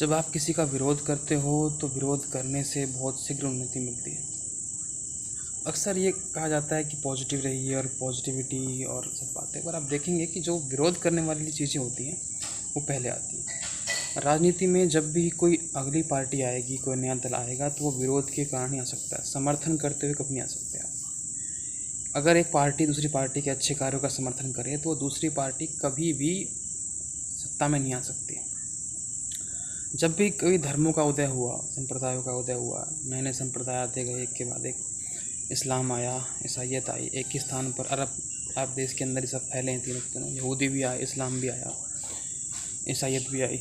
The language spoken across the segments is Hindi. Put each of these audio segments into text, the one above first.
जब आप किसी का विरोध करते हो तो विरोध करने से बहुत शीघ्र उन्नति मिलती है। अक्सर ये कहा जाता है कि पॉजिटिव रहिए और पॉजिटिविटी और सब बातें, पर आप देखेंगे कि जो विरोध करने वाली चीज़ें होती हैं वो पहले आती हैं। राजनीति में जब भी कोई अगली पार्टी आएगी, कोई नया दल आएगा, तो वो विरोध के कारण ही आ सकता है, समर्थन करते हुए कभी नहीं आ सकते आप। अगर एक पार्टी दूसरी पार्टी के अच्छे कार्यों का समर्थन करे तो दूसरी पार्टी कभी भी सत्ता में नहीं आ सकती। जब भी कोई धर्मों का उदय हुआ, संप्रदायों का उदय हुआ, नए नए संप्रदाय आते गए, एक के बाद एक इस्लाम आया, ईसाइयत आई, एक ही स्थान पर अरब देश के अंदर ही सब फैले हैं तीनों, यहूदी भी आए, इस्लाम भी आया, ईसाइयत भी आई।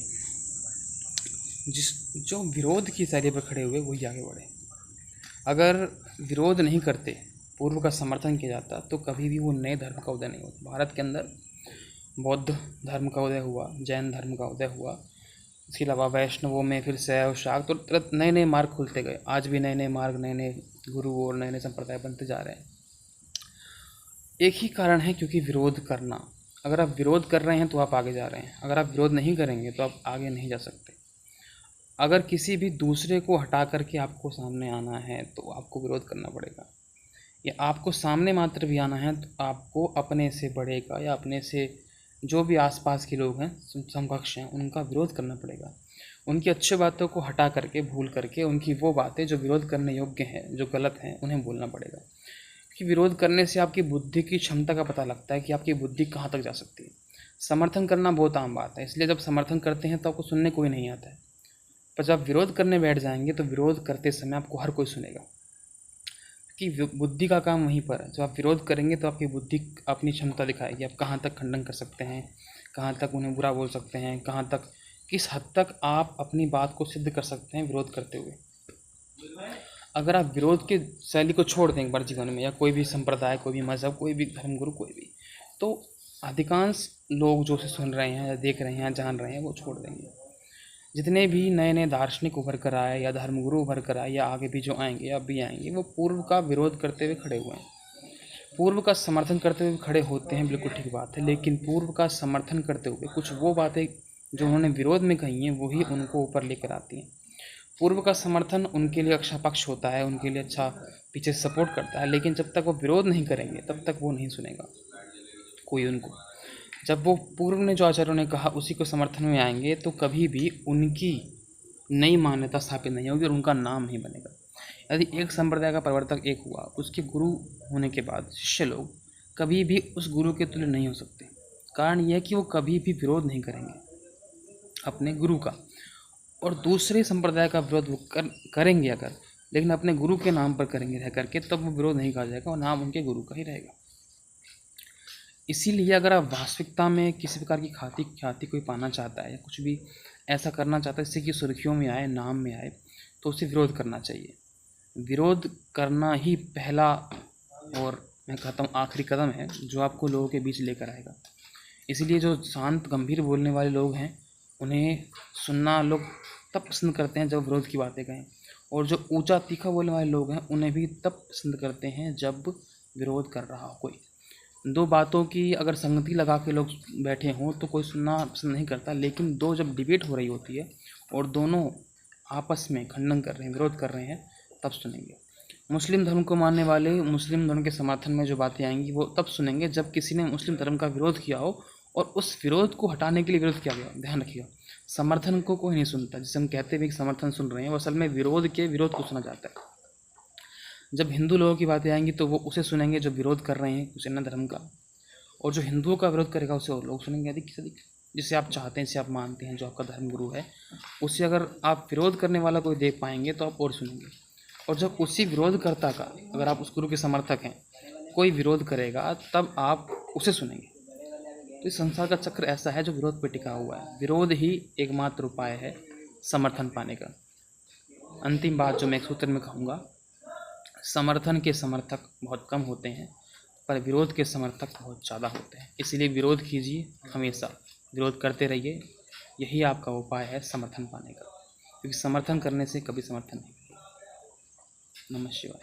जो विरोध की शैली पर खड़े हुए वही आगे बढ़े। अगर विरोध नहीं करते, पूर्व का समर्थन किया जाता, तो कभी भी वो नए धर्म का उदय नहीं होता। भारत के अंदर बौद्ध धर्म का उदय हुआ, जैन धर्म का उदय हुआ, इसके अलावा वैष्णवों में फिर शैव शाक्त तो तुरंत नए नए मार्ग खुलते गए। आज भी नए नए मार्ग, नए नए गुरु और नए नए संप्रदाय बनते जा रहे हैं। एक ही कारण है, क्योंकि विरोध करना। अगर आप विरोध कर रहे हैं तो आप आगे जा रहे हैं, अगर आप विरोध नहीं करेंगे तो आप आगे नहीं जा सकते। अगर किसी भी दूसरे को हटा करके आपको सामने आना है तो आपको विरोध करना पड़ेगा, या आपको सामने मात्र भी आना है तो आपको अपने से बड़े का या अपने से जो भी आसपास के लोग हैं, समकक्ष हैं, उनका विरोध करना पड़ेगा। उनकी अच्छी बातों को हटा करके, भूल करके, उनकी वो बातें जो विरोध करने योग्य हैं, जो गलत हैं, उन्हें बोलना पड़ेगा। क्योंकि विरोध करने से आपकी बुद्धि की क्षमता का पता लगता है कि आपकी बुद्धि कहाँ तक जा सकती है। समर्थन करना बहुत आम बात है, इसलिए जब समर्थन करते हैं तो आपको सुनने कोई नहीं आता है, पर जब विरोध करने बैठ जाएंगे तो विरोध करते समय आपको हर कोई सुनेगा, कि बुद्धि का काम वहीं पर है। जब आप विरोध करेंगे तो आपकी बुद्धि अपनी क्षमता दिखाएगी, आप कहाँ तक खंडन कर सकते हैं, कहाँ तक उन्हें बुरा बोल सकते हैं, कहाँ तक, किस हद तक आप अपनी बात को सिद्ध कर सकते हैं विरोध करते हुए। अगर आप विरोध की शैली को छोड़ दें एक बार जीवन में, या कोई भी संप्रदाय, कोई भी मज़हब, कोई भी धर्मगुरु, कोई भी, तो अधिकांश लोग जो उसे सुन रहे हैं या देख रहे हैं या जान रहे हैं वो छोड़ देंगे। जितने भी नए नए दार्शनिक उभर कर आए या धर्मगुरु उभर कर आए या आगे भी जो आएंगे या भी आएंगे, वो पूर्व का विरोध करते हुए खड़े हुए हैं, पूर्व का समर्थन करते हुए खड़े होते हैं, बिल्कुल ठीक बात है। लेकिन पूर्व का समर्थन करते हुए कुछ वो बातें जो उन्होंने विरोध में कही हैं वही उनको ऊपर लेकर आती हैं। पूर्व का समर्थन उनके लिए अच्छा पक्ष होता है, उनके लिए अच्छा पीछे सपोर्ट करता है, लेकिन जब तक वो विरोध नहीं करेंगे तब तक वो नहीं सुनेगा कोई उनको। जब वो पूर्व ने जो आचार्यों ने कहा उसी को समर्थन में आएंगे तो कभी भी उनकी नई मान्यता स्थापित नहीं होगी और उनका नाम नहीं बनेगा। यदि एक संप्रदाय का प्रवर्तक एक हुआ, उसके गुरु होने के बाद शिष्य लोग कभी भी उस गुरु के तुल्य नहीं हो सकते। कारण यह है कि वो कभी भी विरोध नहीं करेंगे अपने गुरु का, और दूसरे संप्रदाय का विरोध वो करेंगे अगर, लेकिन अपने गुरु के नाम पर करेंगे रह करके, तब वो विरोध नहीं कहा जाएगा और नाम उनके गुरु का ही रहेगा। इसीलिए अगर आप वास्तविकता में किसी प्रकार की ख्याति कोई पाना चाहता है या कुछ भी ऐसा करना चाहता है जिससे कि सुर्खियों में आए, नाम में आए, तो उसे विरोध करना चाहिए। विरोध करना ही पहला और मैं कहता हूँ आखिरी कदम है जो आपको लोगों के बीच लेकर आएगा। इसीलिए जो शांत गंभीर बोलने वाले लोग हैं उन्हें सुनना लोग तब पसंद करते हैं जब विरोध की बातें कहें, और जो ऊंचा तीखा बोलने वाले लोग हैं उन्हें भी तब पसंद करते हैं जब विरोध कर रहा हो कोई। दो बातों की अगर संगति लगा के लोग बैठे हों तो कोई सुनना पसंद नहीं करता, लेकिन दो जब डिबेट हो रही होती है और दोनों आपस में खंडन कर रहे हैं, विरोध कर रहे हैं, तब सुनेंगे। मुस्लिम धर्म को मानने वाले मुस्लिम धर्म के समर्थन में जो बातें आएंगी वो तब सुनेंगे जब किसी ने मुस्लिम धर्म का विरोध किया हो और उस विरोध को हटाने के लिए विरोध किया गया। ध्यान रखिएगा, समर्थन को कोई नहीं सुनता। जिसे हम कहते हैं कि समर्थन सुन रहे हैं, वो असल में विरोध के विरोध को सुना जाता है। जब हिंदू लोगों की बातें आएंगी तो वो उसे सुनेंगे जो विरोध कर रहे हैं किसी अन्य धर्म का, और जो हिंदुओं का विरोध करेगा उसे और लोग सुनेंगे। अधिक से अधिक जिसे आप चाहते हैं, जिसे आप मानते हैं, जो आपका धर्म गुरु है, उसे अगर आप विरोध करने वाला कोई देख पाएंगे तो आप और सुनेंगे। और जब उसी विरोधकर्ता का, अगर आप उस गुरु के समर्थक हैं, कोई विरोध करेगा तब आप उसे सुनेंगे। तो इस संसार का चक्र ऐसा है जो विरोध पर टिका हुआ है। विरोध ही एकमात्र उपाय है समर्थन पाने का। अंतिम बात जो मैं एक सूत्र में कहूँगा, समर्थन के समर्थक बहुत कम होते हैं पर विरोध के समर्थक बहुत ज़्यादा होते हैं। इसलिए विरोध कीजिए, हमेशा विरोध करते रहिए, यही आपका उपाय है समर्थन पाने का, क्योंकि समर्थन करने से कभी समर्थन नहीं मिलेगा। नमः शिवाय।